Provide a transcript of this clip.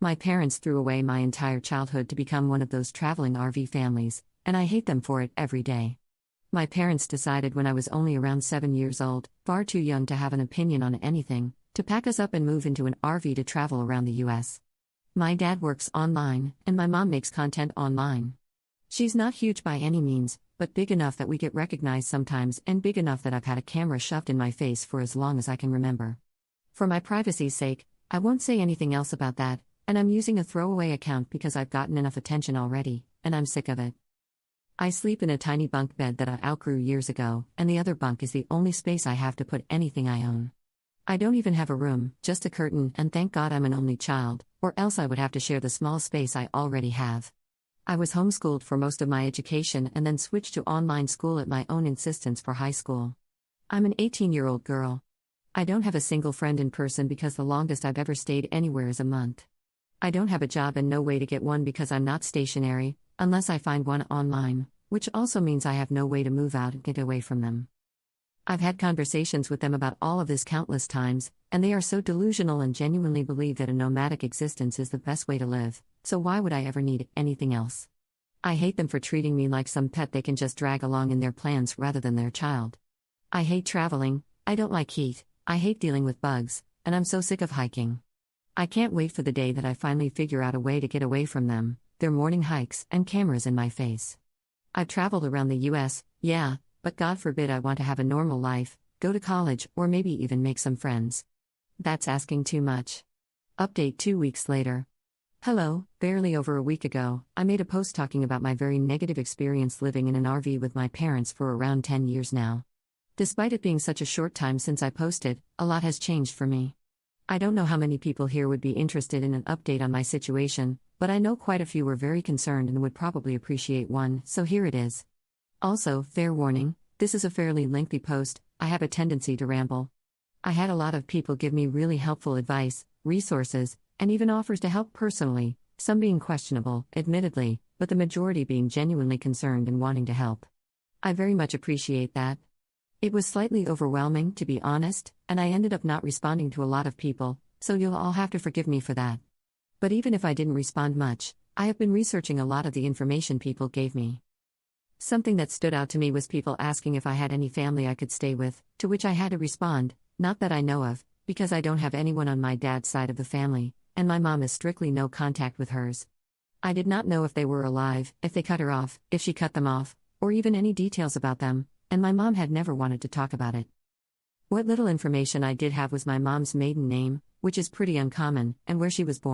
My parents threw away my entire childhood to become one of those traveling RV families, and I hate them for it every day. My parents decided when I was only around 7 years old, far too young to have an opinion on anything, to pack us up and move into an RV to travel around the US. My dad works online, and my mom makes content online. She's not huge by any means, but big enough that we get recognized sometimes and big enough that I've had a camera shoved in my face for as long as I can remember. For my privacy's sake, I won't say anything else about that, and I'm using a throwaway account because I've gotten enough attention already, and I'm sick of it. I sleep in a tiny bunk bed that I outgrew years ago, and the other bunk is the only space I have to put anything I own. I don't even have a room, just a curtain, and thank God I'm an only child, or else I would have to share the small space I already have. I was homeschooled for most of my education and then switched to online school at my own insistence for high school. I'm an 18-year-old girl. I don't have a single friend in person because the longest I've ever stayed anywhere is a month. I don't have a job and no way to get one because I'm not stationary, unless I find one online, which also means I have no way to move out and get away from them. I've had conversations with them about all of this countless times, and they are so delusional and genuinely believe that a nomadic existence is the best way to live, so why would I ever need anything else? I hate them for treating me like some pet they can just drag along in their plans rather than their child. I hate traveling, I don't like heat, I hate dealing with bugs, and I'm so sick of hiking. I can't wait for the day that I finally figure out a way to get away from them, their morning hikes, and cameras in my face. I've traveled around the US, yeah, but God forbid I want to have a normal life, go to college, or maybe even make some friends. That's asking too much. Update 2 weeks later. Hello, barely over a week ago, I made a post talking about my very negative experience living in an RV with my parents for around 10 years now. Despite it being such a short time since I posted, a lot has changed for me. I don't know how many people here would be interested in an update on my situation, but I know quite a few were very concerned and would probably appreciate one, so here it is. Also, fair warning, this is a fairly lengthy post, I have a tendency to ramble. I had a lot of people give me really helpful advice, resources, and even offers to help personally, some being questionable, admittedly, but the majority being genuinely concerned and wanting to help. I very much appreciate that. It was slightly overwhelming, to be honest, and I ended up not responding to a lot of people, so you'll all have to forgive me for that. But even if I didn't respond much, I have been researching a lot of the information people gave me. Something that stood out to me was people asking if I had any family I could stay with, to which I had to respond, not that I know of, because I don't have anyone on my dad's side of the family, and my mom has strictly no contact with hers. I did not know if they were alive, if they cut her off, if she cut them off, or even any details about them, and my mom had never wanted to talk about it. What little information I did have was my mom's maiden name, which is pretty uncommon, and where she was born.